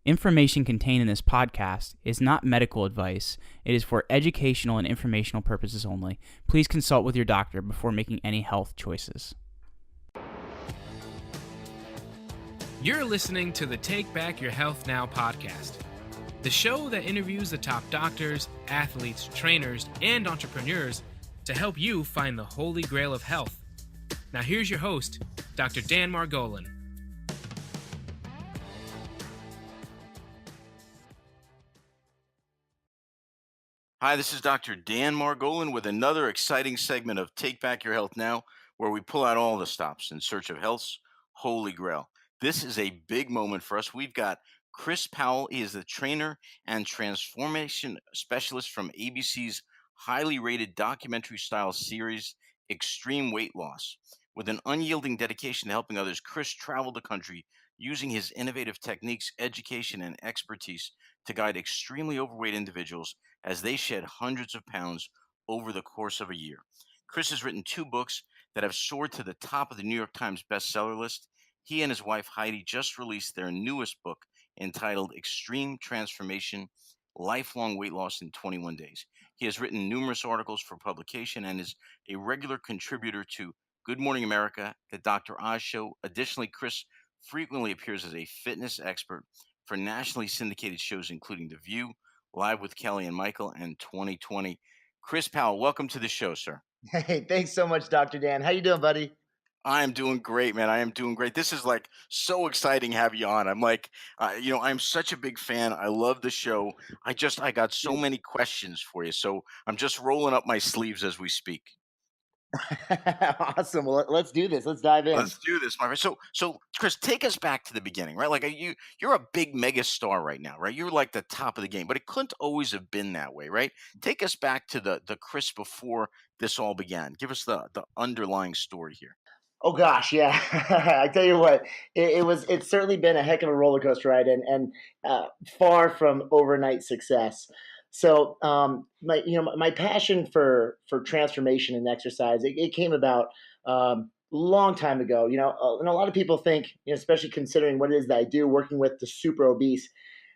Information contained in this podcast is not medical advice. It is for educational and informational purposes only. Please consult with your doctor before making any health choices. You're listening to the Take Back Your Health Now podcast, the show that interviews the top doctors, athletes, trainers, and entrepreneurs to help you find the holy grail of health. Now here's your host, Dr. Dan Margolin. Hi, this is Dr. Dan Margolin with another exciting segment of Take Back Your Health Now, where we pull out all the stops in search of health's holy grail. This is a big moment for us. We've got Chris Powell. He is the trainer and transformation specialist from ABC's highly rated documentary-style series, Extreme Weight Loss. With an unyielding dedication to helping others, Chris traveled the country using his innovative techniques, education, and expertise to guide extremely overweight individuals as they shed hundreds of pounds over the course of a year. Chris has written 2 books that have soared to the top of the New York Times bestseller list. He and his wife, Heidi, just released their newest book entitled Extreme Transformation, Lifelong Weight Loss in 21 Days. He has written numerous articles for publication and is a regular contributor to Good Morning America, The Dr. Oz Show. Additionally, Chris frequently appears as a fitness expert for nationally syndicated shows including The View, Live with Kelly and Michael, and 2020. Chris Powell, welcome to the show, sir. Hey, thanks so much, Dr. Dan. How you doing, buddy? I am doing great, man. I am doing great. This is like so exciting to have you on. I'm like, I'm such a big fan. I love the show. I got so many questions for you. So I'm just rolling up my sleeves as we speak. Awesome. Well, let's do this. Let's dive in. Let's do this, my friend. So Chris, take us back to the beginning, right? Like you're a big mega star right now, right? You're like the top of the game, but it couldn't always have been that way, right? Take us back to the Chris before this all began. Give us the underlying story here. Oh gosh, yeah. I tell you what, it's certainly been a heck of a roller coaster ride, and far from overnight success. So my passion for transformation and exercise, it came about long time ago. And a lot of people think, especially considering what it is that I do, working with the super obese,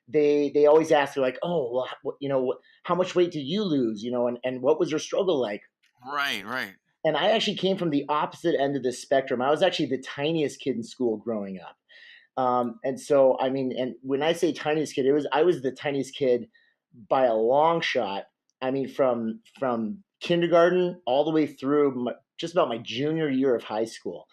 they always ask, they're like, oh, well, how much weight did you lose? And what was your struggle like? Right. And I actually came from the opposite end of the spectrum. I was actually the tiniest kid in school growing up. And so, and when I say tiniest kid, I was the tiniest kid by a long shot. I mean, from kindergarten all the way through just about my junior year of high school.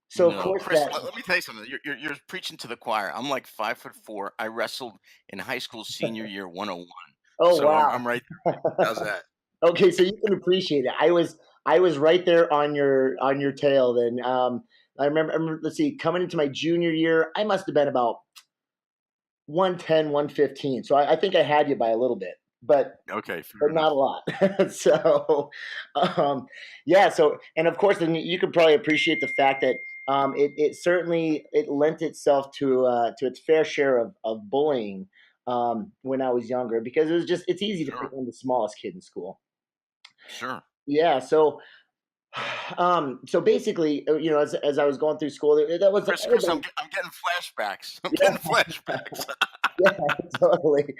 So No, of course, Chris, let me tell you something. You're preaching to the choir. I'm like 5'4". I wrestled in high school senior year 101. Oh, So wow. I'm right there. How's that? Okay, so you can appreciate it. I was right there on your tail then. I remember, let's see, coming into my junior year, I must have been about 110, 115. So I think I had you by a little bit, but Okay, but not a lot. So, yeah. So, and of course, then you could probably appreciate the fact that it certainly lent itself to its fair share of bullying when I was younger, because it's easy to pick on the smallest kid in school. Sure. Yeah. So basically, as I was going through school, that was Chris, I'm getting flashbacks. Yeah. Flashbacks. Yeah, totally.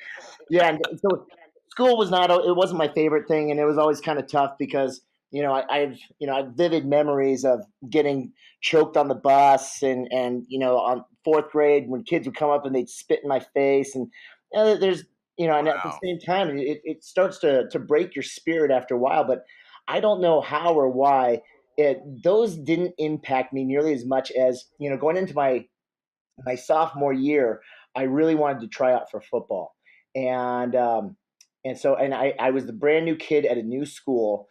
Yeah, and so school it wasn't my favorite thing, and it was always kind of tough because I have vivid memories of getting choked on the bus, and on 4th grade when kids would come up and they'd spit in my face, and there's and at the same time it starts to break your spirit after a while, but I don't know how or why those didn't impact me nearly as much as going into my sophomore year. I really wanted to try out for football, and I was the brand new kid at a new school.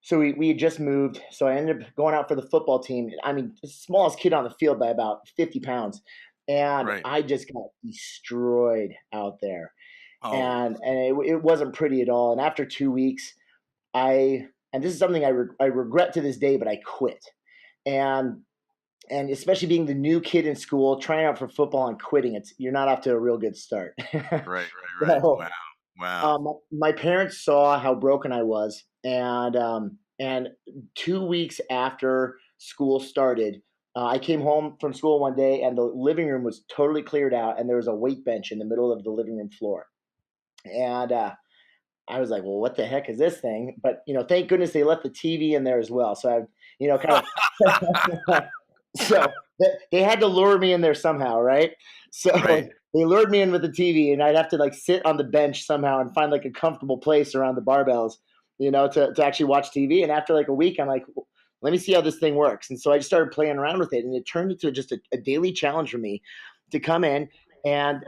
So we had just moved. So I ended up going out for the football team. I mean, the smallest kid on the field by about 50 pounds. And Right. I just got destroyed out there. Oh. And it wasn't pretty at all. And after 2 weeks, and this is something I regret to this day, but I quit. And especially being the new kid in school, trying out for football and quitting, you're not off to a real good start. Right. So, Wow. my parents saw how broken I was, and 2 weeks after school started, I came home from school one day and the living room was totally cleared out, and there was a weight bench in the middle of the living room floor. And I was like, well, what the heck is this thing? But, thank goodness they left the TV in there as well. So I, kind of, so they had to lure me in there somehow, right? So Right. they lured me in with the TV, and I'd have to like sit on the bench somehow and find like a comfortable place around the barbells, to actually watch TV. And after like a week, I'm like, let me see how this thing works. And so I just started playing around with it, and it turned into just a daily challenge for me to come in and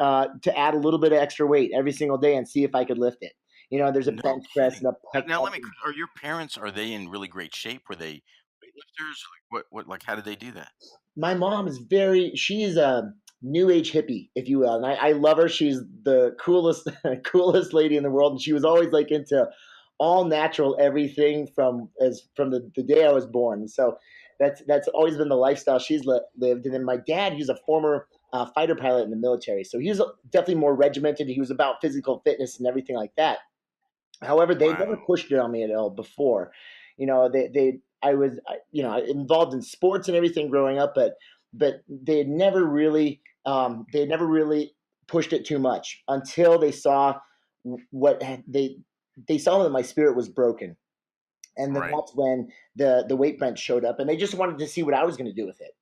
to add a little bit of extra weight every single day and see if I could lift it. There's a No bench press kidding. and a pec. Now let me. Are your parents? Are they in really great shape? Were they weightlifters? Like what? Like how did they do that? My mom is she's a new age hippie, if you will. And I love her. She's the coolest, coolest lady in the world. And she was always like into all natural everything from the day I was born. So that's always been the lifestyle she's lived. And then my dad, he's a former fighter pilot in the military. So he was definitely more regimented. He was about physical fitness and everything like that. However, they never Wow. pushed it on me at all before. I was, involved in sports and everything growing up, but they had never really pushed it too much until they saw what they saw that my spirit was broken. And then Right. that's when the weight bench showed up, and they just wanted to see what I was going to do with it.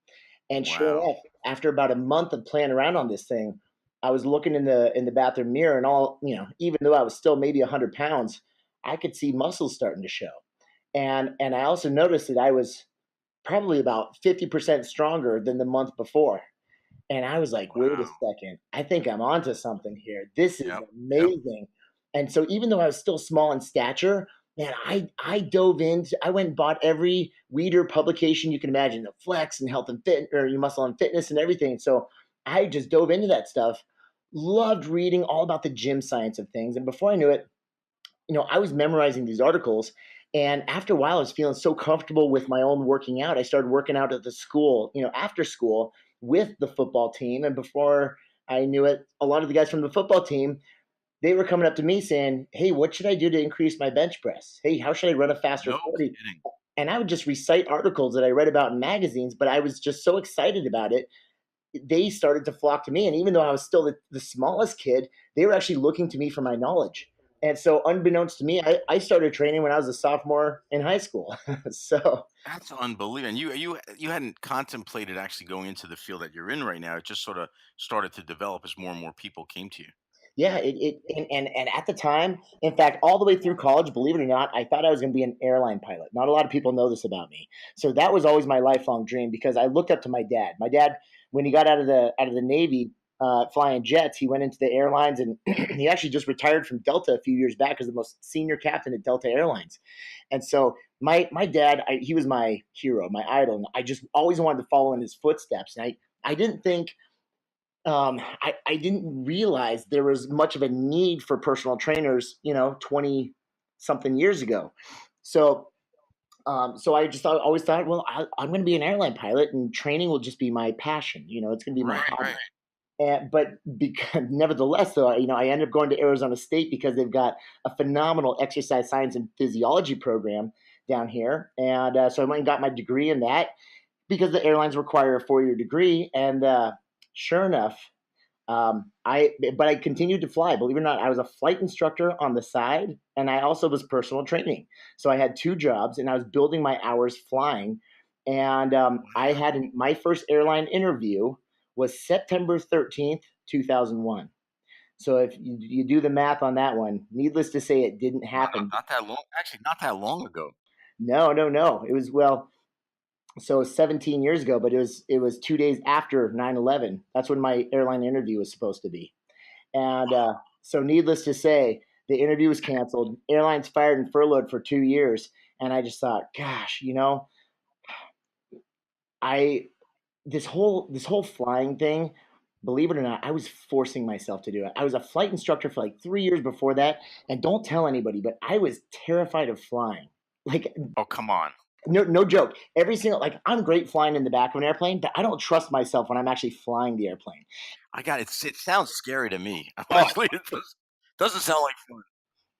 And sure Wow. enough, after about a month of playing around on this thing, I was looking in the bathroom mirror, and even though I was still maybe 100 pounds, I could see muscles starting to show. And I also noticed that I was probably about 50% stronger than the month before. And I was like, wait a Wow. second, I think I'm onto something here. This is Yep. Yep. amazing. And so even though I was still small in stature, man, I dove into, I went and bought every reader publication you can imagine, the Flex and Health and Fit, or your Muscle and Fitness and everything. So I just dove into that stuff, loved reading all about the gym science of things. And before I knew it, I was memorizing these articles. And after a while, I was feeling so comfortable with my own working out. I started working out at the school, after school with the football team. And before I knew it, a lot of the guys from the football team, they were coming up to me saying, hey, what should I do to increase my bench press? Hey, how should I run a faster No 40? kidding. And I would just recite articles that I read about in magazines, but I was just so excited about it. They started to flock to me. And even though I was still the smallest kid, they were actually looking to me for my knowledge. And so, unbeknownst to me, I started training when I was a sophomore in high school. So, That's unbelievable. And you hadn't contemplated actually going into the field that you're in right now. It just sort of started to develop as more and more people came to you. yeah, and at the time, in fact, all the way through college, believe it or not, I thought I was going to be an airline pilot. Not a lot of people know this about me. So that was always my lifelong dream because I looked up to my dad. My dad, when he got out of the Navy, flying jets, he went into the airlines, and he actually just retired from Delta a few years back as the most senior captain at Delta Airlines. And so my dad, he was my hero, my idol, and I just always wanted to follow in his footsteps. And I didn't think I didn't realize there was much of a need for personal trainers, 20 something years ago. So, so I just always thought, well, I'm going to be an airline pilot, and training will just be my passion. It's going to be my Right. hobby. Right. But nevertheless, though, I ended up going to Arizona State because they've got a phenomenal exercise science and physiology program down here, and so I went and got my degree in that because the airlines require a 4-year degree. And sure enough, I continued to fly. Believe it or not, I was a flight instructor on the side, and I also was personal training. So I had two jobs, and I was building my hours flying. And I Wow. had my first airline interview was September 13th, 2001. So if you do the math on that one, needless to say, it didn't Wow. happen. Not that long. Actually, not that long ago. No, no, no. It was, well, so 17 years ago, but it was 2 days after 9/11. That's when my airline interview was supposed to be. And so, needless to say, the interview was canceled. Airlines fired and furloughed for 2 years. And I just thought, gosh, I this whole flying thing. Believe it or not, I was forcing myself to do it. I was a flight instructor for like 3 years before that, and don't tell anybody, but I was terrified of flying. Like, Oh, come on. no joke. Every single, like, I'm great flying in the back of an airplane, but I don't trust myself when I'm actually flying the airplane. I got it. It sounds scary to me. Oh, Honestly, doesn't sound like fun.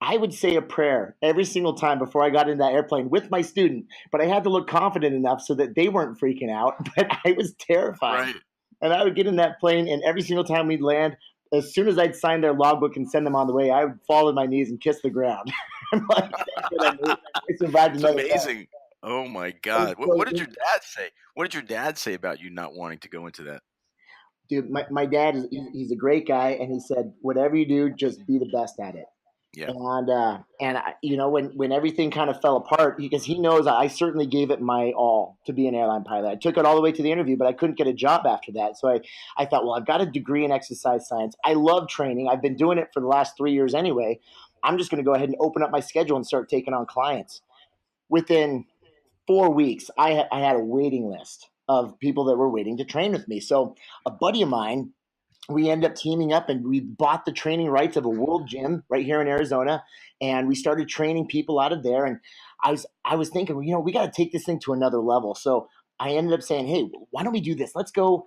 I would say a prayer every single time before I got in that airplane with my student, but I had to look confident enough so that they weren't freaking out, but I was terrified. Right. And I would get in that plane, and every single time we'd land, as soon as I'd sign their logbook and send them on the way, I would fall on my knees and kiss the ground. I'm like, thank goodness I survived It's another flight. amazing. Oh my It was God. so What did your dad say? What did your dad say about you not wanting to go into that? dude, my dad he's a great guy, and he said, whatever you do, just be the best at it. Yeah. And when everything kind of fell apart, because he knows I certainly gave it my all to be an airline pilot. I took it all the way to the interview, but I couldn't get a job after that. So I thought, well, I've got a degree in exercise science. I love training. I've been doing it for the last 3 years anyway. I'm just going to go ahead and open up my schedule and start taking on clients. Within 4 weeks, I had a waiting list of people that were waiting to train with me. So a buddy of mine, we ended up teaming up, and we bought the training rights of a world gym right here in Arizona, and we started training people out of there. And I was thinking, we got to take this thing to another level. So I ended up saying, hey, why don't we do this? Let's go.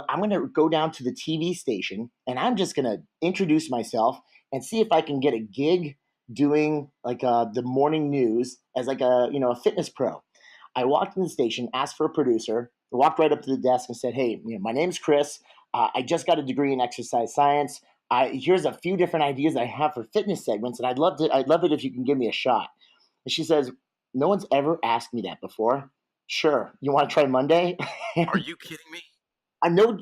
I'm going to go down to the TV station, and I'm just going to introduce myself and see if I can get a gig doing like the morning news as like a fitness pro. I walked in the station, asked for a producer, walked right up to the desk and said, hey, my name's Chris. I just got a degree in exercise science. Here's a few different ideas I have for fitness segments, and I'd love it if you can give me a shot. And she says, no one's ever asked me that before. Sure. You want to try Monday? Are you kidding me? I know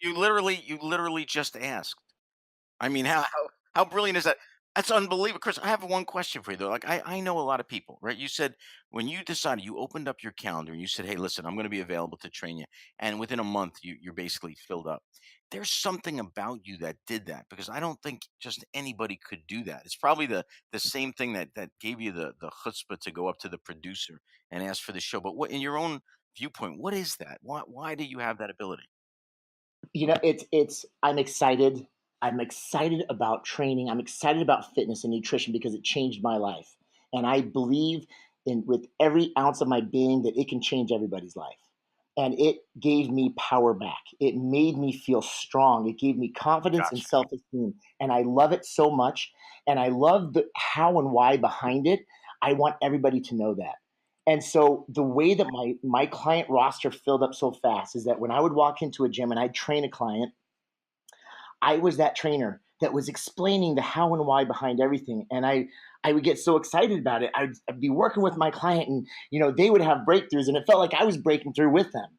You literally just asked. I mean, how brilliant is that? That's unbelievable. Chris, I have one question for you though. Like I know a lot of people, right? You said when you decided you opened up your calendar and you said, hey, listen, I'm going to be available to train you. And within a month, you're basically filled up. There's something about you that did that because I don't think just anybody could do that. It's probably the same thing that gave you the chutzpah to go up to the producer and ask for the show. But what in your own viewpoint, what is that? Why do you have that ability? it's I'm excited. I'm excited about training. I'm excited about fitness and nutrition because it changed my life. And I believe in with every ounce of my being that it can change everybody's life. And it gave me power back. It made me feel strong. It gave me confidence and Gotcha. self-esteem. And I love it so much. And I love the how and why behind it. I want everybody to know that. And so the way that my client roster filled up so fast is that when I would walk into a gym and I'd train a client, I was that trainer that was explaining the how and why behind everything. And I would get so excited about it. I'd be working with my client, and they would have breakthroughs, and it felt like I was breaking through with them.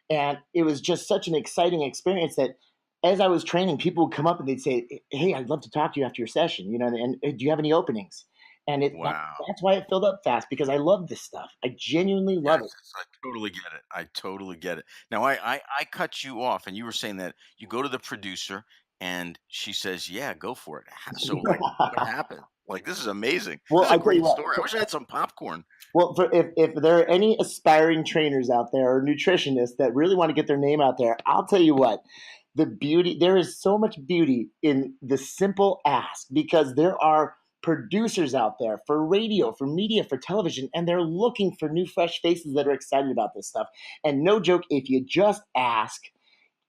And it was just such an exciting experience that as I was training, people would come up and they'd say, hey, I'd love to talk to you after your session, and do you have any openings? And Wow. that's why it filled up fast, because I love this stuff. I genuinely love it. Yes, I totally get it. I totally get it. Now, I cut you off, and you were saying that you go to the producer, and she says, "Yeah, go for it." So, like, what happened? Like, this is amazing. Well, This is a I tell you great what. story. I wish I had some popcorn. Well, if there are any aspiring trainers out there or nutritionists that really want to get their name out there, I'll tell you what, there is so much beauty in the simple ask, because there are producers out there for radio, for media, for television, and they're looking for new, fresh faces that are excited about this stuff. And no joke, if you just ask,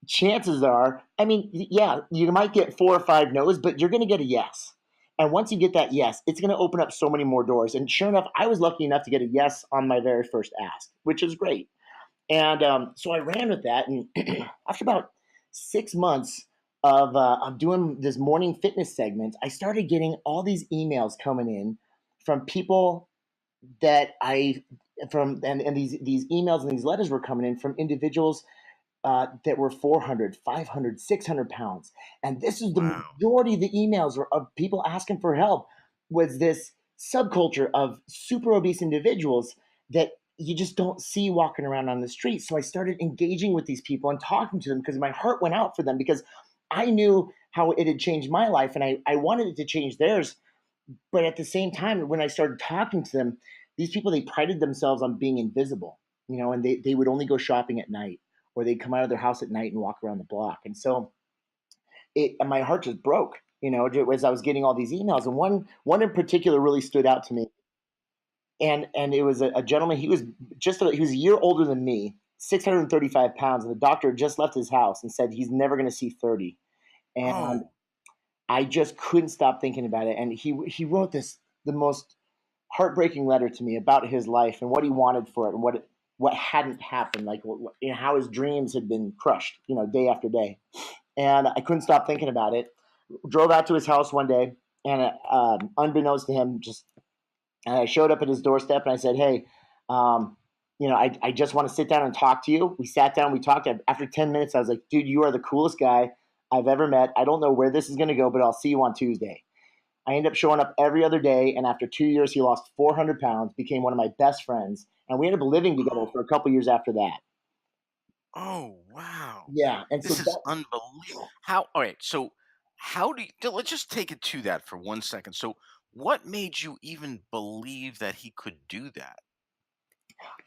chances are, I mean, yeah, you might get 4 or 5 no's, but you're going to get a yes. And once you get that yes, it's going to open up so many more doors. And sure enough, I was lucky enough to get a yes on my very first ask, which is great. And so I ran with that. And after about 6 months of doing this morning fitness segment, I started getting all these emails coming in from people that and these emails and these letters were coming in from individuals that were 400, 500, 600 pounds. And this is the Wow. majority of the emails were of people asking for help, was this subculture of super obese individuals that you just don't see walking around on the street. So I started engaging with these people and talking to them because my heart went out for them, because I knew how it had changed my life, and I wanted it to change theirs. But at the same time, when I started talking to them, these people, they prided themselves on being invisible, and they would only go shopping at night, or they'd come out of their house at night and walk around the block. And so and my heart just broke, as I was getting all these emails. And one in particular really stood out to me. And it was a gentleman. He was a year older than me, 635 pounds. And the doctor had just left his house and said he's never going to see 30. And Oh, I just couldn't stop thinking about it. And he wrote the most heartbreaking letter to me about his life and what he wanted for it and what hadn't happened, like how his dreams had been crushed, day after day. And I couldn't stop thinking about it. Drove out to his house one day, and unbeknownst to him, I showed up at his doorstep and I said, "Hey, I just want to sit down and talk to you." We sat down, we talked. After 10 minutes, I was like, "Dude, you are the coolest guy I've ever met. I don't know where this is going to go, but I'll see you on Tuesday." I ended up showing up every other day, and after 2 years, he lost 400 pounds, became one of my best friends, and we ended up living together for a couple years after that. Oh, wow. Yeah, and so This is unbelievable. All right, so let's just take it to that for 1 second. So what made you even believe that he could do that?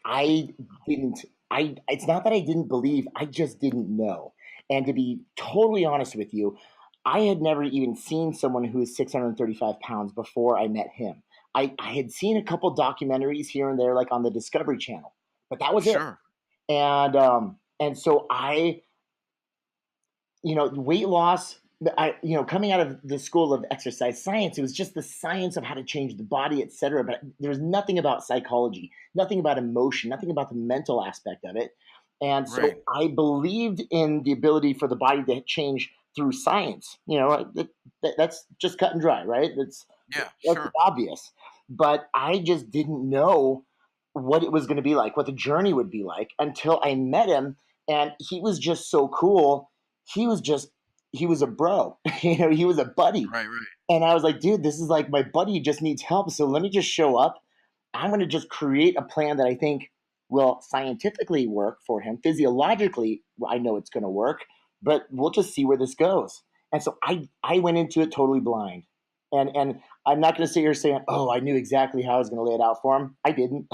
I didn't. It's not that I didn't believe. I just didn't know. And to be totally honest with you, I had never even seen someone who was 635 pounds before I met him. I had seen a couple documentaries here and there, like on the Discovery Channel, but that was it. Sure. And so weight loss. Coming out of the school of exercise science, it was just the science of how to change the body, et cetera. But there was nothing about psychology, nothing about emotion, nothing about the mental aspect of it. And so Right. I believed in the ability for the body to change through science. That's just cut and dry, right? That's Sure. obvious. But I just didn't know what it was going to be like, what the journey would be like until I met him. And he was just so cool. He was a bro, he was a buddy. Right, right. And I was like, dude, this is like my buddy just needs help. So let me just show up. I'm going to just create a plan that I think will scientifically work for him. Physiologically, I know it's going to work, but we'll just see where this goes. And so I went into it totally blind. And I'm not going to sit here saying, oh, I knew exactly how I was going to lay it out for him. I didn't.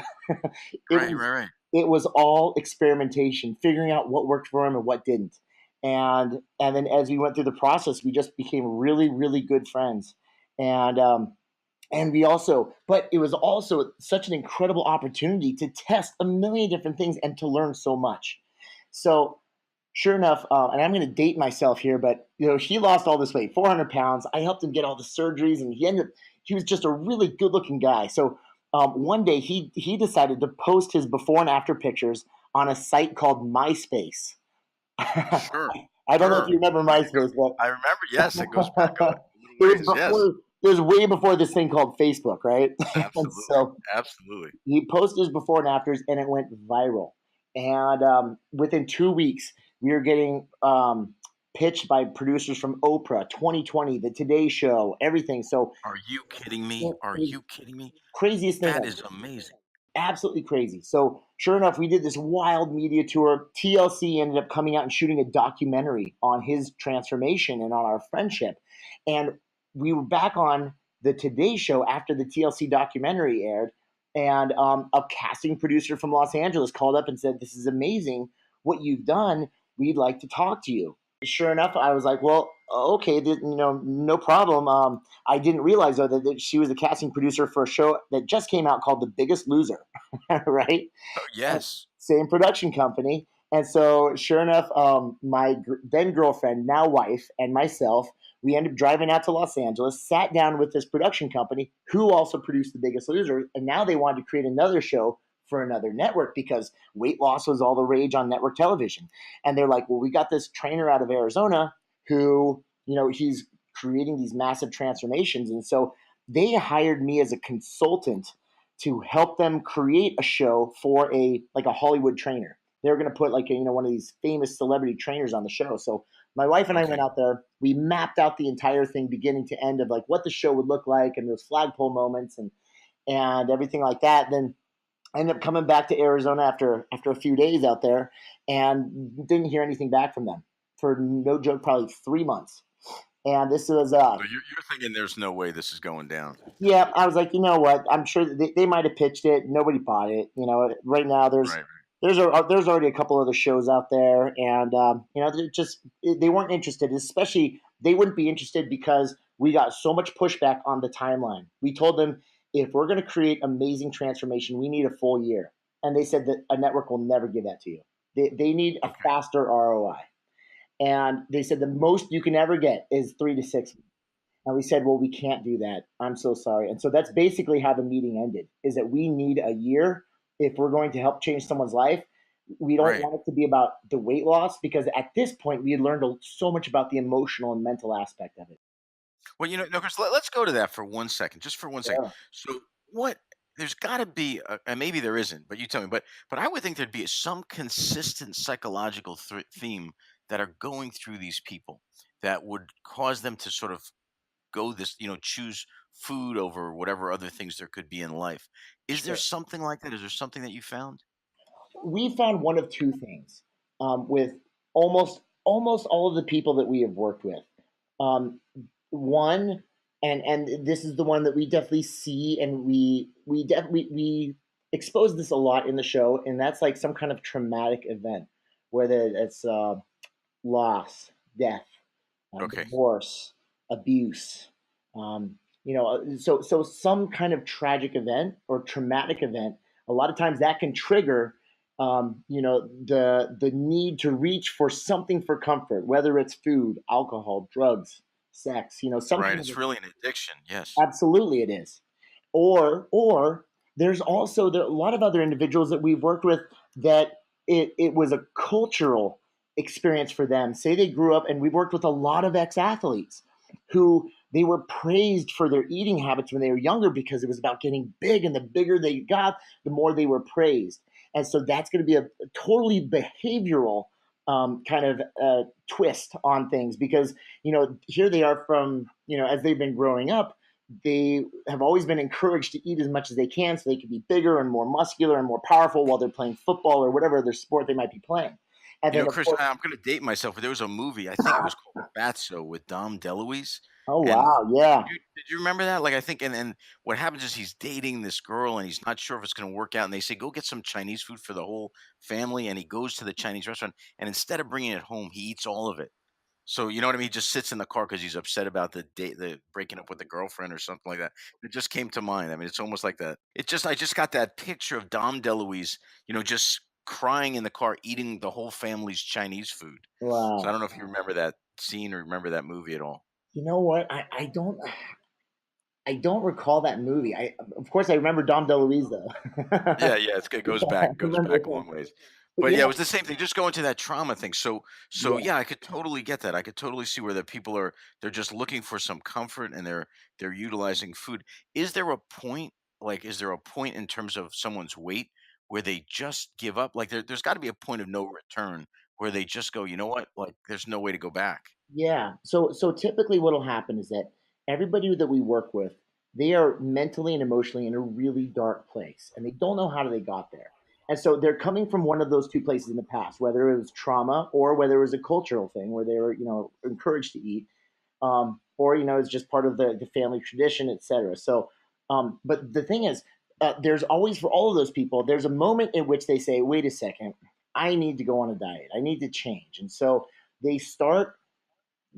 Right, right. It was all experimentation, figuring out what worked for him and what didn't. And then as we went through the process, we just became really, really good friends. And we also, but it was also such an incredible opportunity to test a million different things and to learn so much. So sure enough, and I'm going to date myself here, but he lost all this weight, 400 pounds. I helped him get all the surgeries, and he was just a really good looking guy. So one day he decided to post his before and after pictures on a site called MySpace. Sure. I don't know if you remember MySpace, but I remember. Yes, it goes back a it was little ways. Yes, it was way before this thing called Facebook, right? And absolutely, so absolutely. he posted his before and afters, and it went viral. And within 2 weeks, we were getting pitched by producers from Oprah, 2020, The Today Show, everything. So Are you kidding me? Are you kidding me? craziest thing That ever. is amazing. Absolutely crazy. So sure enough, we did this wild media tour. TLC ended up coming out and shooting a documentary on his transformation and on our friendship. And we were back on the Today Show after the TLC documentary aired. And a casting producer from Los Angeles called up and said, "This is amazing what you've done. We'd like to talk to you." Sure enough, I was like, "Well, okay, no problem." I didn't realize though that she was the casting producer for a show that just came out called The Biggest Loser, right? Oh, yes. Same production company. And so, sure enough, my then girlfriend, now wife, and myself, we ended up driving out to Los Angeles, sat down with this production company who also produced The Biggest Loser, and now they wanted to create another show for another network because weight loss was all the rage on network television. And they're like, well, we got this trainer out of Arizona who, he's creating these massive transformations. And so they hired me as a consultant to help them create a show for a Hollywood trainer. They were going to put one of these famous celebrity trainers on the show. So my wife and I went out there. We mapped out the entire thing, beginning to end, of what the show would look like and those flagpole moments and everything like that. Then I ended up coming back to Arizona after a few days out there, and didn't hear anything back from them for, no joke, probably 3 months. And this was So you're thinking there's no way this is going down. yeah, I was like, you know what? I'm sure they might have pitched it. Nobody bought it. Right now there's Right. there's already a couple other shows out there, and they weren't interested. Especially, they wouldn't be interested because we got so much pushback on the timeline. We told them, if we're going to create amazing transformation, we need a full year, and they said that a network will never give that to you. They need a faster ROI, and they said the most you can ever get is 3 to 6 months. And we said, well, we can't do that. I'm so sorry. And so that's basically how the meeting ended, is that we need a year if we're going to help change someone's life. We don't Right. want it to be about the weight loss, because at this point we had learned so much about the emotional and mental aspect of it. Well, no, Chris, let's go to that for 1 second, just for 1 second. Yeah, So, what? There's got to be, and maybe there isn't, but you tell me. But I would think there'd be some consistent psychological theme that are going through these people that would cause them to sort of go this, choose food over whatever other things there could be in life. Is there sure. something like that? Is there something that you found? We found one of two things with almost all of the people that we have worked with. One, and this is the one that we definitely see, and we expose this a lot in the show, and that's like some kind of traumatic event, whether it's loss, death, Okay. divorce, abuse. So some kind of tragic event or traumatic event. A lot of times that can trigger, the need to reach for something for comfort, whether it's food, alcohol, drugs, sex. Some Right. kind of It's really an addiction. Yes. absolutely it is. Or there's also a lot of other individuals that we've worked with that it was a cultural experience for them. Say they grew up, and we've worked with a lot of ex-athletes who they were praised for their eating habits when they were younger, because it was about getting big, and the bigger they got, the more they were praised. And so that's going to be a totally behavioral kind of twist on things, because here they are from, as they've been growing up, they have always been encouraged to eat as much as they can so they can be bigger and more muscular and more powerful while they're playing football or whatever other sport they might be playing. And then, of Chris, course, I'm going to date myself, but there was a movie, I think it was called Fatso with Dom DeLuise. oh, And wow. Yeah. did you remember that? Like, I think, and what happens is he's dating this girl and he's not sure if it's going to work out. And they say, go get some Chinese food for the whole family. And he goes to the Chinese restaurant. And instead of bringing it home, he eats all of it. So, you know what I mean? He just sits in the car because he's upset about the date, the breaking up with the girlfriend or something like that. It just came to mind. I mean, it's almost like that. I just got that picture of Dom DeLuise, just crying in the car, eating the whole family's Chinese food. So I Wow. don't know if you remember that scene or remember that movie at all. You know what? I don't recall that movie. Of course, I remember Dom DeLuise though. Yeah, yeah, it Yeah, goes I remember back a him. long ways. But But yeah, yeah, it was the same thing. Just going to that trauma thing. So yeah. yeah, I could totally get that. I could totally see where the people they're just looking for some comfort and they're utilizing food. Is there a point, is there a point in terms of someone's weight where they just give up? Like there's got to be a point of no return where they just go, you know what? Like there's no way to go back. Yeah. So typically what'll happen is that everybody that we work with, they are mentally and emotionally in a really dark place, and they don't know how they got there. And so they're coming from one of those two places in the past, whether it was trauma or whether it was a cultural thing where they were, encouraged to eat, or it's just part of the family tradition, etc. So, but the thing is, there's always, for all of those people, there's a moment in which they say, "Wait a second, I need to go on a diet. I need to change," and so they start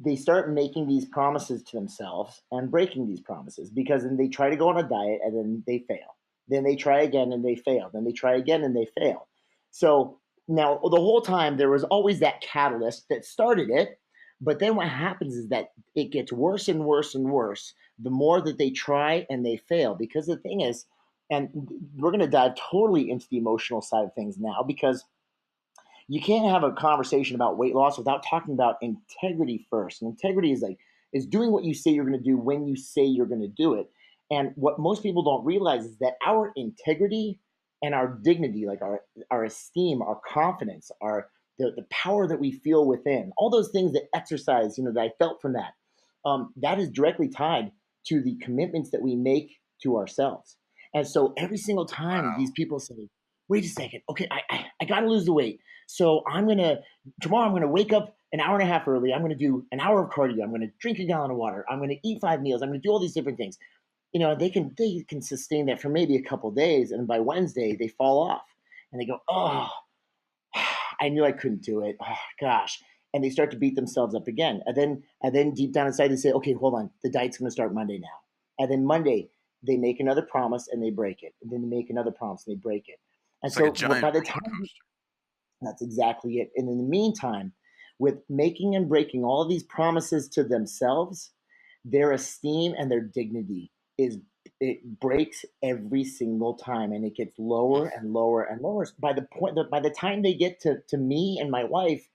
they start making these promises to themselves and breaking these promises, because then they try to go on a diet and then they fail. Then they try again and they fail. Then they try again and they fail. So now the whole time there was always that catalyst that started it. But then what happens is that it gets worse and worse and worse the more that they try and they fail. Because the thing is, and we're going to dive totally into the emotional side of things now, because you can't have a conversation about weight loss without talking about integrity first. And integrity is doing what you say you're going to do when you say you're going to do it. And what most people don't realize is that our integrity and our dignity, like our esteem, our confidence, the power that we feel within, all those things that exercise, that I felt from that is directly tied to the commitments that we make to ourselves. And so every single time Wow. these people say, wait a second, okay, I got to lose the weight. So tomorrow I'm gonna wake up an hour and a half early. I'm gonna do an hour of cardio. I'm gonna drink a gallon of water. I'm gonna eat 5 meals. I'm gonna do all these different things. They can sustain that for maybe a couple of days, and by Wednesday they fall off, and they go, oh, I knew I couldn't do it. Oh gosh. And they start to beat themselves up again. And then deep down inside they say, okay, hold on, the diet's gonna start Monday now. And then Monday they make another promise and they break it. And then they make another promise and they break it. And It's like a so giant by the roller time coaster. that's exactly it. And in the meantime, with making and breaking all of these promises to themselves, their esteem and their dignity it breaks every single time, and it gets lower and lower and lower. By the point that by the time they get to me and my wife,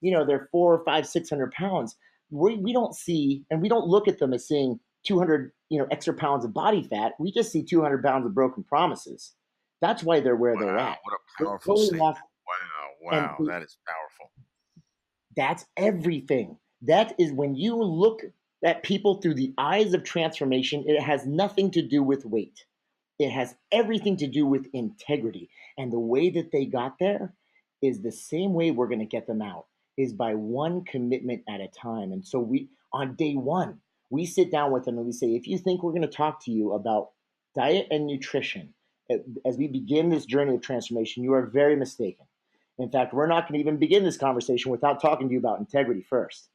they're 4 or 5, 600 pounds. We don't see, and we don't look at them as seeing 200 extra pounds of body fat. We just see 200 pounds of broken promises. That's why they're where they're Wow, at. what a They're powerful totally statement. lost, and Wow, that is powerful. that's everything. That is when you look at people through the eyes of transformation, it has nothing to do with weight. It has everything to do with integrity. And the way that they got there is the same way we're going to get them out, is by one commitment at a time. And so on day one, we sit down with them and we say, if you think we're going to talk to you about diet and nutrition as we begin this journey of transformation, you are very mistaken. In fact, we're not going to even begin this conversation without talking to you about integrity first.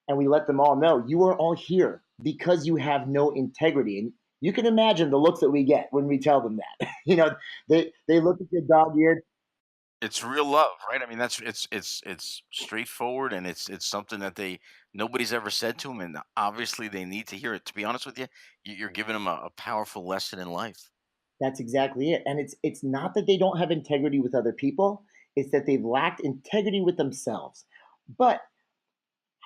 And we let them all know you are all here because you have no integrity. And you can imagine the looks that we get when we tell them that. They look at your dog eared. It's real love, right? I mean, it's straightforward, and it's something that nobody's ever said to them, and obviously they need to hear it. To be honest with you, you're giving them a powerful lesson in life. That's exactly it. And it's not that they don't have integrity with other people, it's that they've lacked integrity with themselves. But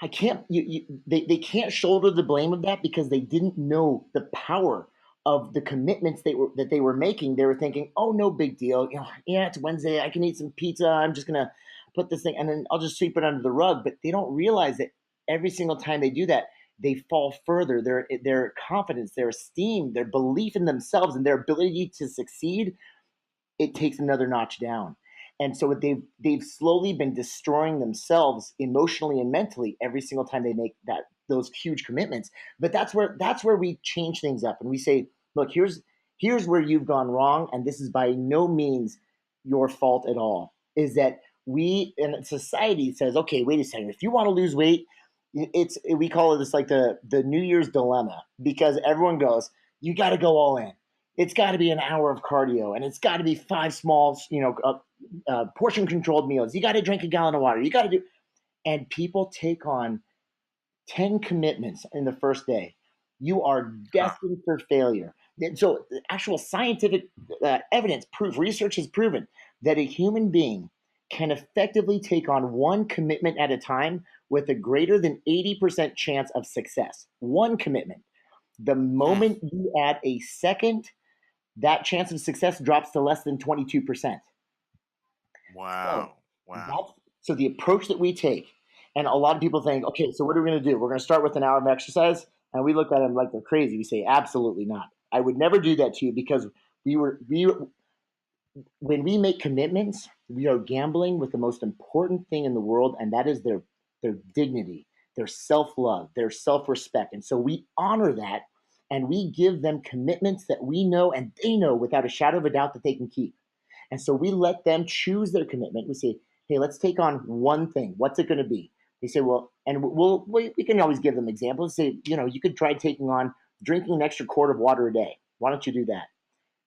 I can't. They can't shoulder the blame of that because they didn't know the power of the commitments that they were making. They were thinking, "Oh, no big deal. Yeah, it's Wednesday. I can eat some pizza. I'm just gonna put this thing, and then I'll just sweep it under the rug." But they don't realize that every single time they do that, they fall further. Their confidence, their esteem, their belief in themselves, and their ability to succeed, it takes another notch down. And so they've slowly been destroying themselves emotionally and mentally every single time they make those huge commitments. But that's where we change things up and we say, look, here's where you've gone wrong, and this is by no means your fault at all. Is that we in society says, okay, wait a second, if you want to lose weight, we call it this like the New Year's dilemma, because everyone goes, you got to go all in. It's got to be an hour of cardio, and it's got to be 5 small, portion controlled meals. You got to drink a gallon of water. You got to do, and people take on 10 commitments in the first day. You are destined for failure. So actual scientific evidence, research has proven that a human being can effectively take on one commitment at a time with a greater than 80% chance of success. One commitment. The moment you add a second, that chance of success drops to less than 22%. Wow. So the approach that we take, and a lot of people think, okay, so what are we going to do? We're going to start with an hour of exercise, and we look at them like they're crazy. We say, absolutely not. I would never do that to you, because when we make commitments, we are gambling with the most important thing in the world, and that is their dignity, their self-love, their self-respect. And so we honor that, and we give them commitments that we know and they know without a shadow of a doubt that they can keep. And so we let them choose their commitment. We say, hey, let's take on one thing. What's it going to be? They say, well, and we can always give them examples. Say, you could try taking on drinking an extra quart of water a day. Why don't you do that?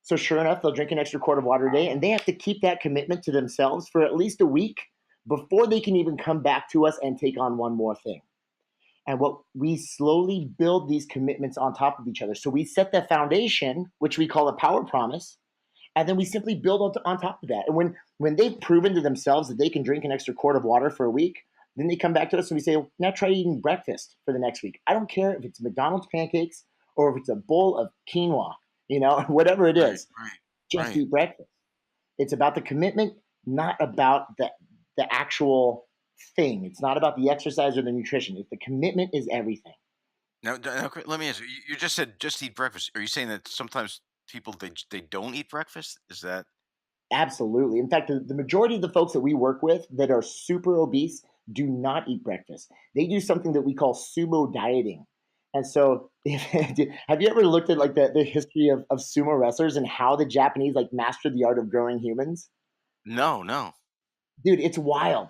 So sure enough, they'll drink an extra quart of water a day, and they have to keep that commitment to themselves for at least a week before they can even come back to us and take on one more thing. And what we slowly build these commitments on top of each other. So we set the foundation, which we call a power promise, and then we simply build on top of that. And when they've proven to themselves that they can drink an extra quart of water for a week, then they come back to us and we say, well, now try eating breakfast for the next week. I don't care if it's McDonald's pancakes or if it's a bowl of quinoa, whatever it is. Just eat breakfast. It's about the commitment, not about the actual thing. It's not about the exercise or the nutrition. The commitment is everything. Now, let me ask you. You just said just eat breakfast. Are you saying that sometimes people they don't eat breakfast? Is that Absolutely? In fact, the majority of the folks that we work with that are super obese do not eat breakfast. They do something that we call sumo dieting. And so, have you ever looked at like the history of sumo wrestlers and how the Japanese mastered the art of growing humans? No. Dude, it's wild.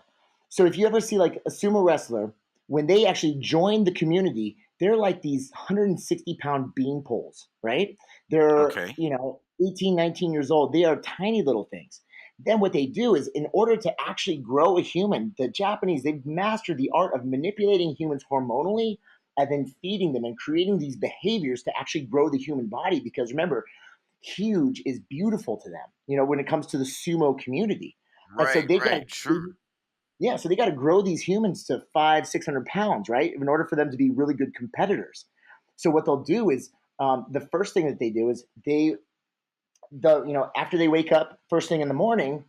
So if you ever see like a sumo wrestler, when they actually join the community, they're like these 160-pound bean poles, right? They're, Okay. 18, 19 years old. They are tiny little things. Then what they do is, in order to actually grow a human, the Japanese, they've mastered the art of manipulating humans hormonally and then feeding them and creating these behaviors to actually grow the human body. Because remember, huge is beautiful to them, when it comes to the sumo community. And so Right, right, sure. so they got to grow these humans to 500-600 pounds, right? In order for them to be really good competitors. So what they'll do is, the first thing that they do is after they wake up first thing in the morning,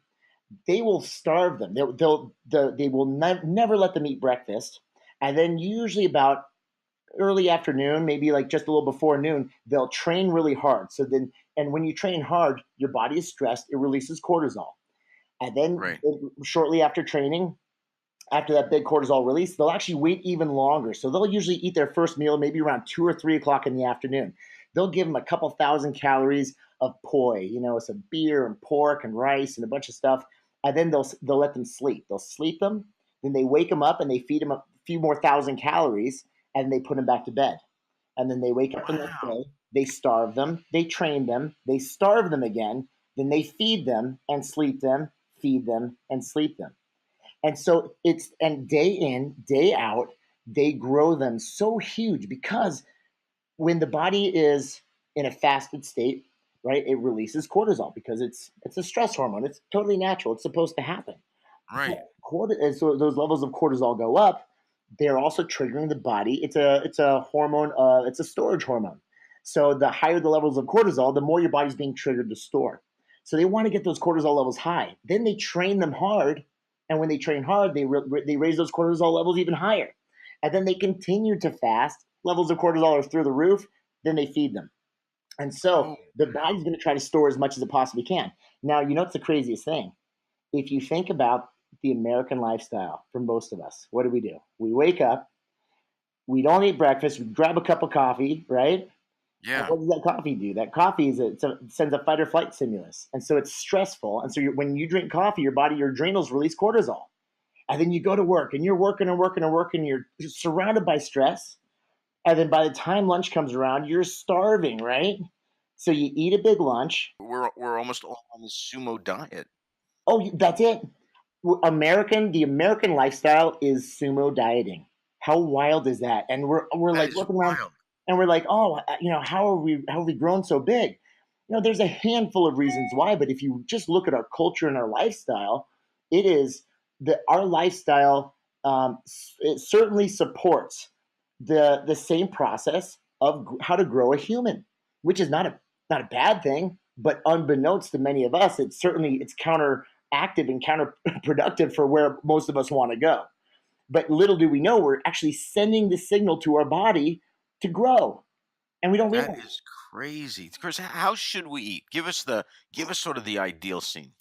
they will starve them. They will never let them eat breakfast. And then usually about early afternoon, maybe like just a little before noon, they'll train really hard. And when you train hard, your body is stressed, it releases cortisol. And then shortly after training, after that big cortisol release, they'll actually wait even longer. So they'll usually eat their first meal maybe around 2 or 3 o'clock in the afternoon. They'll give them a couple thousand calories of poi, some beer and pork and rice and a bunch of stuff. And then they'll let them sleep. They'll sleep them, then they wake them up and they feed them a few more thousand calories, and they put them back to bed. And then they wake up the next day, they starve them, they train them, they starve them again, then they feed them and sleep them, feed them and sleep them. And so and day in, day out, they grow them so huge, because when the body is in a fasted state, right, it releases cortisol because it's a stress hormone. It's totally natural. It's supposed to happen. Right. And so those levels of cortisol go up. They're also triggering the body. It's a hormone. It's a storage hormone. So the higher the levels of cortisol, the more your body's being triggered to store. So they want to get those cortisol levels high. Then they train them hard. And when they train hard, they raise those cortisol levels even higher. And then they continue to fast. Levels of cortisol are through the roof. Then they feed them. And so the body's going to try to store as much as it possibly can. Now, what's the craziest thing? If you think about the American lifestyle for most of us, what do? We wake up, we don't eat breakfast, we grab a cup of coffee, right? Yeah. And what does that coffee do? That coffee sends a fight or flight stimulus. And so it's stressful. And so when you drink coffee, your adrenals release cortisol. And then you go to work and you're working and working and working. You're surrounded by stress. And then by the time lunch comes around, you're starving, right? So you eat a big lunch. We're almost all on the sumo diet. Oh, that's it. The American lifestyle is sumo dieting. How wild is that? And we're like looking around and we're like, oh, how have we grown so big? There's a handful of reasons why, but if you just look at our culture and our lifestyle, it is that our lifestyle it certainly supports the same process of how to grow a human, which is not a bad thing, but unbeknownst to many of us, it's counteractive and counterproductive for where most of us want to go. But little do we know, we're actually sending the signal to our body to grow, and we don't realize. That is crazy, Chris. How should we eat? Give us sort of the ideal scene.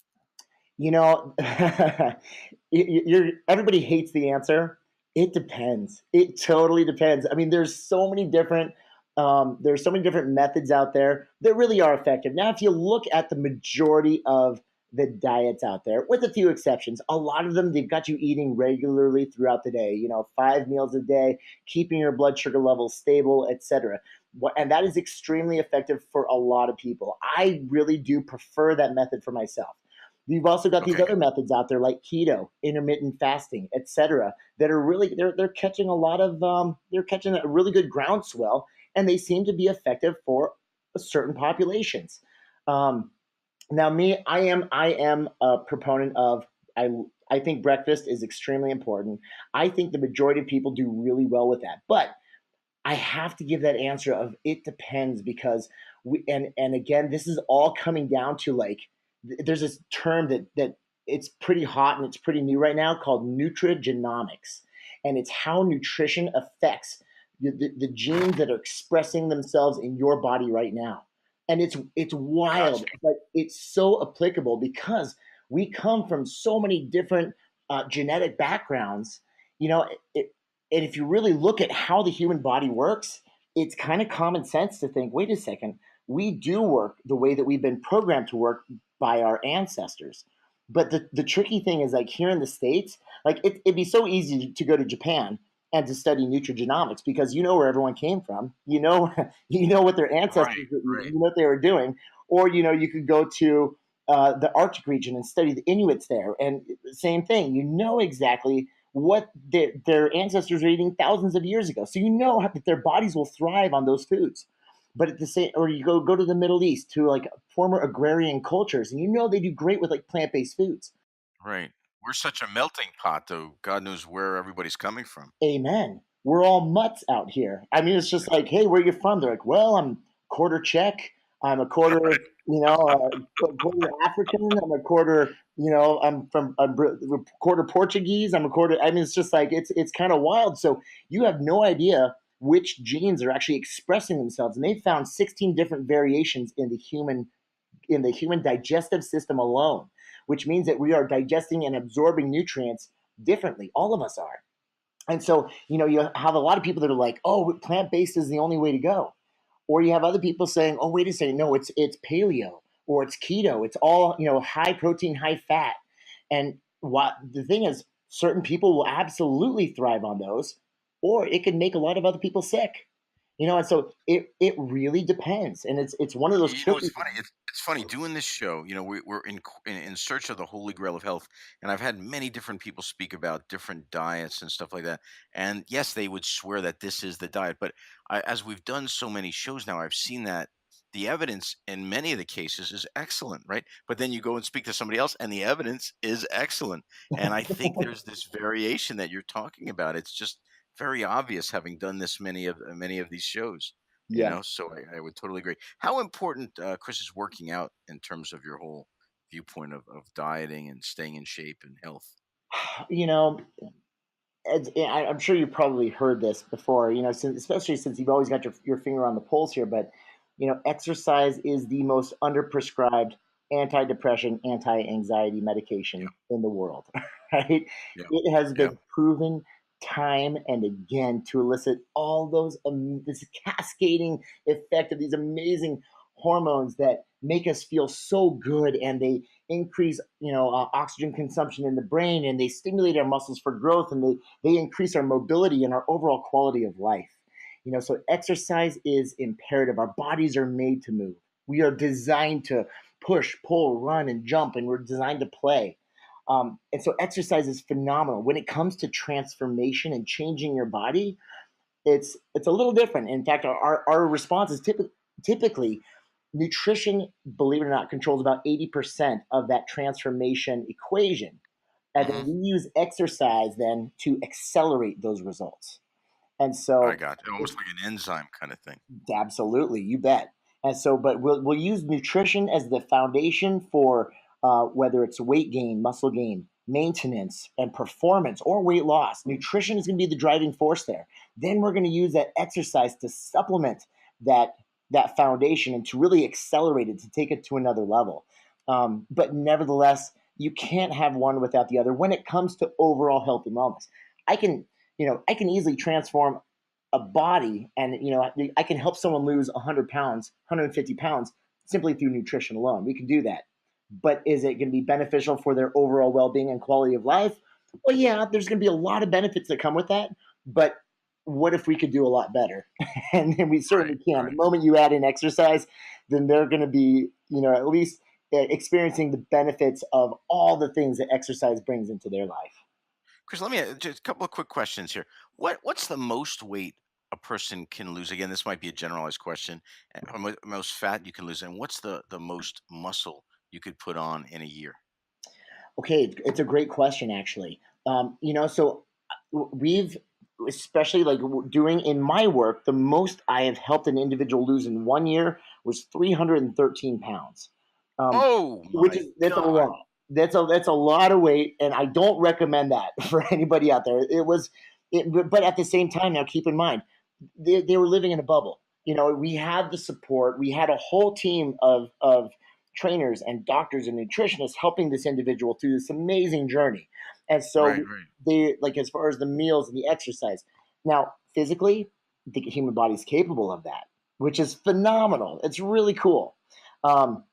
Everybody hates the answer. It depends. It totally depends. I mean, there's so many different methods out there that really are effective. Now, if you look at the majority of the diets out there, with a few exceptions, a lot of them, they've got you eating regularly throughout the day, 5 meals a day, keeping your blood sugar levels stable, etc. And that is extremely effective for a lot of people. I really do prefer that method for myself. You've also got these other methods out there like keto, intermittent fasting, etc., that are really they're catching catching a really good groundswell, and they seem to be effective for certain populations. Now, me, I am a proponent of I think breakfast is extremely important. I think the majority of people do really well with that, but I have to give that answer of it depends, because and again, this is all coming down to there's this term that it's pretty hot and it's pretty new right now called Nutrigenomics. And it's how nutrition affects the genes that are expressing themselves in your body right now. And it's wild, but it's so applicable because we come from so many different genetic backgrounds, and if you really look at how the human body works, it's kind of common sense to think, wait a second, we do work the way that we've been programmed to work by our ancestors. But the tricky thing is, here in the States, it'd be so easy to go to Japan and to study nutrigenomics because where everyone came from, what their ancestors, what they were doing, or you could go to the Arctic region and study the Inuits there, and same thing, exactly what their ancestors were eating thousands of years ago. So you know that their bodies will thrive on those foods. But at the same, or you go to the Middle East, to like former agrarian cultures, and you know they do great with like plant-based foods. Right. We're such a melting pot, though. God knows where everybody's coming from. Amen. We're all mutts out here. I mean, it's just like, hey, where you from? They're like, well, I'm quarter Czech. I'm a quarter, a quarter African. I'm a quarter, I'm quarter Portuguese. I'm a quarter. I mean, it's just like it's kind of wild. So you have no idea which genes are actually expressing themselves, and they found 16 different variations in the human digestive system alone, which means that we are digesting and absorbing nutrients differently. All of us are. And so, you have a lot of people that are like, oh, plant-based is the only way to go. Or you have other people saying, oh, wait a second, no, it's paleo or it's keto. It's all, high protein, high fat. And what the thing is, certain people will absolutely thrive on those, or it can make a lot of other people sick. And so it really depends. And it's one of those It's tricky. funny. It's funny doing this show. We're in search of the holy grail of health, and I've had many different people speak about different diets and stuff like that. And yes, they would swear that this is the diet, but as we've done so many shows now, I've seen that the evidence in many of the cases is excellent, right? But then you go and speak to somebody else, and the evidence is excellent. And I think there's this variation that you're talking about. It's just very obvious, having done this many of these shows. Yeah. So I would totally agree. How important, Chris, is working out in terms of your whole viewpoint of dieting and staying in shape and health? You know, I'm sure you've probably heard this before, especially since you've always got your finger on the pulse here. But, exercise is the most underprescribed antidepressant, anti-anxiety medication Yeah, in the world, right? yeah, It has yeah. been proven time and again to elicit all those, this cascading effect of these amazing hormones that make us feel so good, and they increase, oxygen consumption in the brain, and they stimulate our muscles for growth, and they increase our mobility and our overall quality of life. So exercise is imperative. Our bodies are made to move. We are designed to push, pull, run, and jump, and we're designed to play. And so exercise is phenomenal. When it comes to transformation and changing your body, it's a little different. In fact, our response is typically nutrition, believe it or not, controls about 80% of that transformation equation. And Hmm. then we use exercise then to accelerate those results. And I so got you. Almost like an enzyme kind of thing. absolutely, you bet. And so, but we'll use nutrition as the foundation for whether it's weight gain, muscle gain, maintenance, and performance, or weight loss. Nutrition is going to be the driving force there. Then we're going to use that exercise to supplement that foundation and to really accelerate it, to take it to another level. But nevertheless, you can't have one without the other when it comes to overall health and wellness. I can, I can easily transform a body, and I can help someone lose 100 pounds, 150 pounds simply through nutrition alone. We can do that. But is it going to be beneficial for their overall well-being and quality of life? Well, yeah, there's going to be a lot of benefits that come with that. But what if we could do a lot better? And we certainly Right, can. The right. moment you add in exercise, then they're going to be, at least experiencing the benefits of all the things that exercise brings into their life. Chris, let me just a couple of quick questions here. What's the most weight a person can lose? Again, this might be a generalized question. Or most fat you can lose, and what's the most muscle you could put on in a year? Okay, it's a great question, actually. So we've, especially like doing in my work, the most I have helped an individual lose in 1 year was 313 pounds, Oh which my is that's a God! lot. That's a lot of weight, and I don't recommend that for anybody out there. But at the same time, now keep in mind, they were living in a bubble. We had the support. We had a whole team of trainers and doctors and nutritionists helping this individual through this amazing journey. And Right, so right. they, like, as far as the meals and the exercise. Now, physically, the human body is capable of that, which is phenomenal. It's really cool. Um,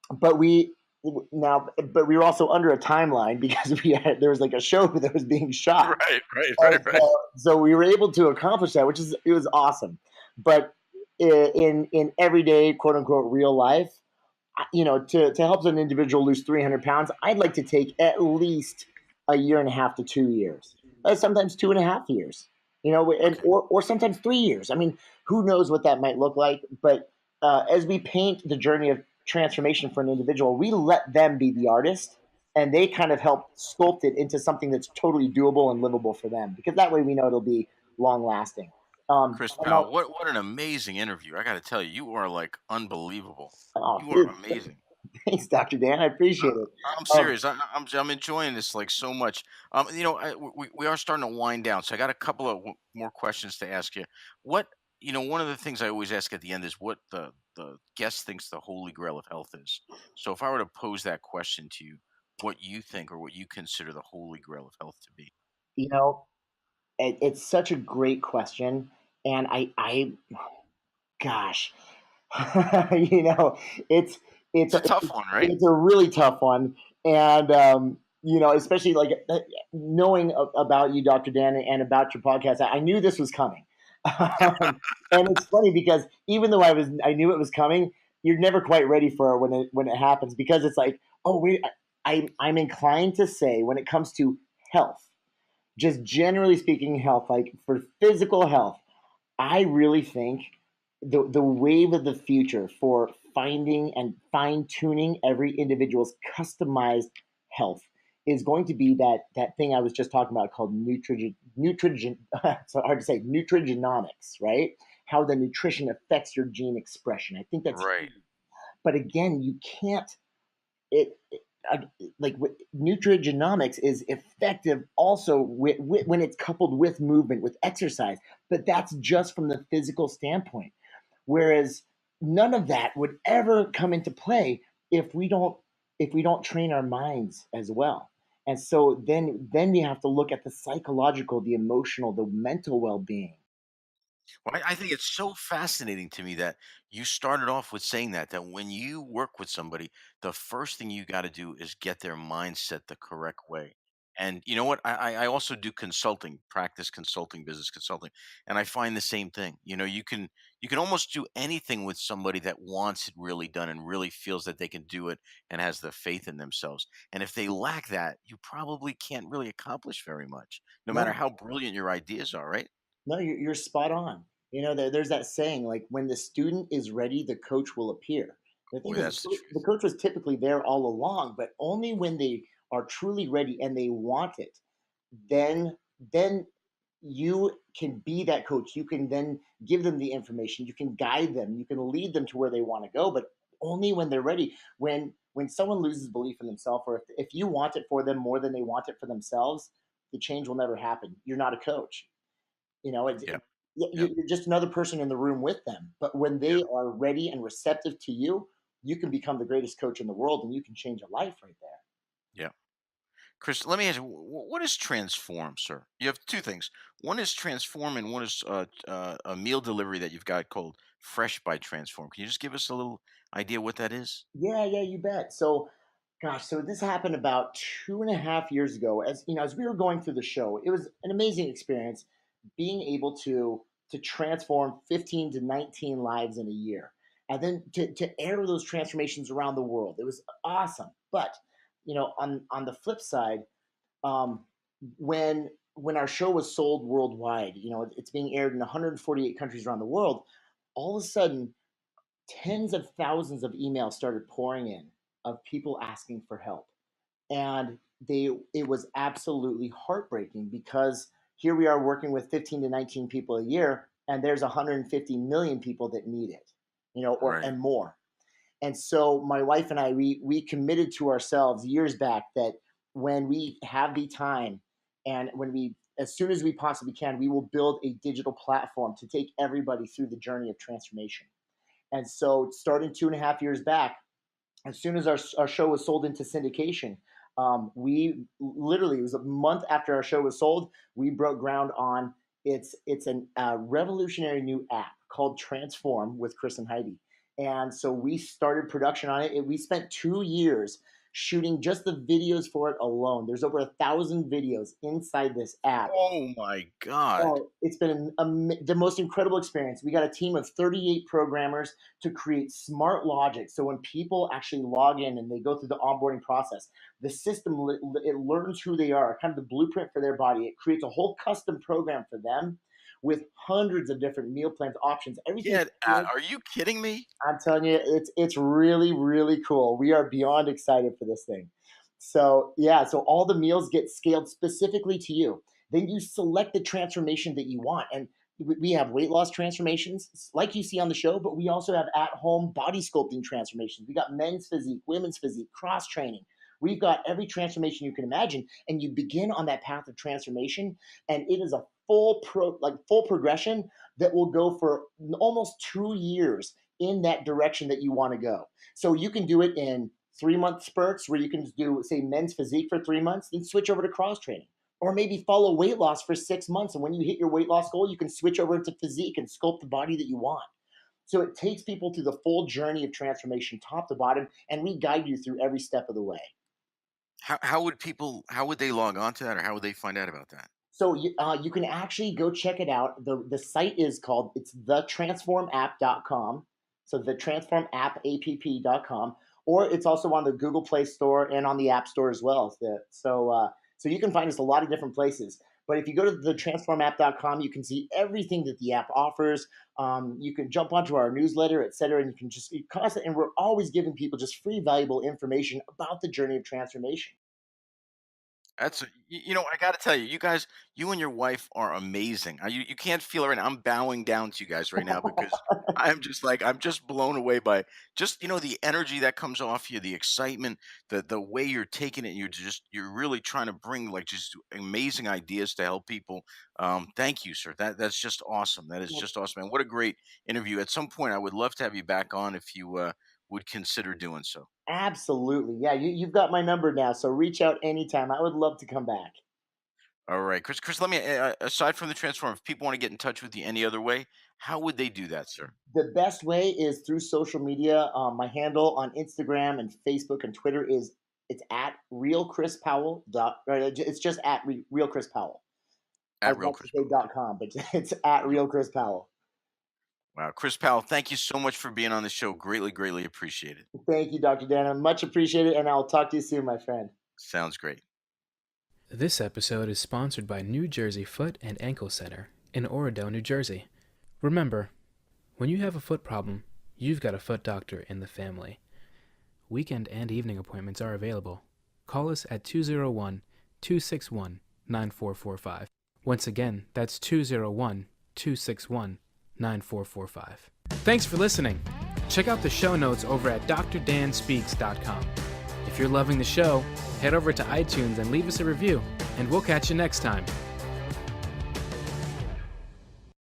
but we were also under a timeline because there was like a show that was being shot, Right, right, and right, right. so we were able to accomplish that, it was awesome. But in everyday quote unquote real life, to help an individual lose 300 pounds, I'd like to take at least a year and a half to 2 years. sometimes 2.5 years, and Okay. or sometimes 3 years. I mean, who knows what that might look like? But as we paint the journey of transformation for an individual, we let them be the artist, and they kind of help sculpt it into something that's totally doable and livable for them. Because that way, we know it'll be long lasting. Chris And Powell, what an amazing interview. I got to tell you, you are like unbelievable. oh, You are dude, amazing. thanks, Dr. Dan. I Uh, appreciate it. I'm Um, serious. I'm enjoying this like so much. We are starting to wind down, so I got a couple of more questions to ask you. What one of the things I always ask at the end is what the guest thinks the holy grail of health is. So if I were to pose that question to you, what you think or what you consider the holy grail of health to be? you know, it's such a great question, and gosh, you know, it's it's It's a tough one, right? it's a really tough one, and especially like knowing about you, Dr. Dan, and about your podcast, I knew this was coming. And it's funny because even though I knew it was coming, you're never quite ready for it when it happens, because it's like, oh wait, I'm inclined to say when it comes to health, just generally speaking, health, like for physical health, I really think the wave of the future for finding and fine tuning every individual's customized health is going to be that thing I was just talking about called nutrigen so hard to say, nutrigenomics, right? How the nutrition affects your gene expression. I think that's Right. huge. But again, you can't it, uh, like nutrigenomics is effective also when it's coupled with movement, with exercise, but that's just from the physical standpoint. Whereas none of that would ever come into play if we don't train our minds as well. And so then we have to look at the psychological, the emotional, the mental well-being. Well, I think it's so fascinating to me that you started off with saying that when you work with somebody, the first thing you got to do is get their mindset the correct way. And you know what? I also do consulting, practice consulting, business consulting, and I find the same thing. You can almost do anything with somebody that wants it really done and really feels that they can do it and has the faith in themselves. And if they lack that, you probably can't really accomplish very much, no matter No, how brilliant your ideas are, right? no, you're spot on. There's that saying, like, when the student is ready, the coach will appear. The thing Boy, is, that's the the truth. coach was typically there all along, but only when they are truly ready and they want it, then then you can be that coach. You can then give them the information. You can guide them. You can lead them to where they want to go, but only when they're ready. When someone loses belief in themselves, or if you want it for them more than they want it for themselves, the change will never happen. You're not a coach. Yeah. Yeah. You're just another person in the room with them. But when Yeah. they are ready and receptive to you, you can become the greatest coach in the world, and you can change a life right there. Yeah. Chris, let me ask you, what is transform, sir? You have two things. One is transform, and one is a meal delivery that you've got called Fresh by Transform. Can you just give us a little idea what that is? Yeah, yeah, you bet. So, gosh, so this happened about 2.5 years ago. As we were going through the show, it was an amazing experience being able to transform 15 to 19 lives in a year, and then to air those transformations around the world. It was awesome. But on the flip side, um, when our show was sold worldwide, it's being aired in 148 countries around the world. All of a sudden, tens of thousands of emails started pouring in of people asking for help, and it was absolutely heartbreaking, because here we are working with 15 to 19 people a year, and there's 150 million people that need it, or Right. and more. And so my wife and I, we committed to ourselves years back that when we have the time, and as soon as we possibly can, we will build a digital platform to take everybody through the journey of transformation. And so, starting 2.5 years back, as soon as our show was sold into syndication, we literally, it was a month after our show was sold, we broke ground on it's an revolutionary new app called Transform with Chris and Heidi. And so we started production on it. We spent 2 years shooting just the videos for it alone. There's over 1,000 videos inside this app. Oh my God. Oh, it's been the most incredible experience. We got a team of 38 programmers to create smart logic. So when people actually log in and they go through the onboarding process, the system, it learns who they are, kind of the blueprint for their body. It creates a whole custom program for them with hundreds of different meal plans, options, everything. Get out. Are you kidding me? I'm telling you, it's really, really cool. We are beyond excited for this thing. So yeah, so all the meals get scaled specifically to you. Then you select the transformation that you want. And we have weight loss transformations like you see on the show, but we also have at-home body sculpting transformations. We got men's physique, women's physique, cross training. We've got every transformation you can imagine, and you begin on that path of transformation, and it is a full progression that will go for almost 2 years in that direction that you want to go. So you can do it in 3-month spurts where you can do, say, men's physique for 3 months, then switch over to cross training. Or maybe follow weight loss for 6 months. And when you hit your weight loss goal, you can switch over into physique and sculpt the body that you want. So it takes people through the full journey of transformation, top to bottom, and we guide you through every step of the way. How would they log on to that, or how would they find out about that? So you can actually go check it out. The site is called, it's thetransformapp.com. So thetransformapp.com, or it's also on the Google Play Store and on the App Store as well. So you can find us a lot of different places. But if you go to thetransformapp.com, you can see everything that the app offers. You can jump onto our newsletter, et cetera, and you can just constant. And we're always giving people just free, valuable information about the journey of transformation. That's I got to tell you, you guys, you and your wife are amazing. You can't feel it right now. I'm bowing down to you guys right now because I'm just blown away by just the energy that comes off you, the excitement, the way you're taking it. You're really trying to bring just amazing ideas to help people. Thank you, sir. That's just awesome. That is just awesome. And what a great interview. At some point, I would love to have you back on if you would consider doing so. Absolutely. Yeah, you've got my number now, so reach out anytime. I would love to come back. All right, Chris, let me, aside from the transform, if people want to get in touch with you any other way, how would they do that, sir? The best way is through social media. My handle on Instagram and Facebook and Twitter it's at Real Chris Powell. It's just at Real Chris Powell. At Real Chris Powell. .com, but it's at Real Chris Powell. Wow, Chris Powell, thank you so much for being on the show. Greatly, greatly appreciate it. Thank you, Dr. Dan. Much appreciated, and I'll talk to you soon, my friend. Sounds great. This episode is sponsored by New Jersey Foot and Ankle Center in Oradell, New Jersey. Remember, when you have a foot problem, you've got a foot doctor in the family. Weekend and evening appointments are available. Call us at 201-261-9445. Once again, that's 201-261-9445. Thanks for listening. Check out the show notes over at drdanspeaks.com. If you're loving the show, head over to iTunes and leave us a review, and we'll catch you next time.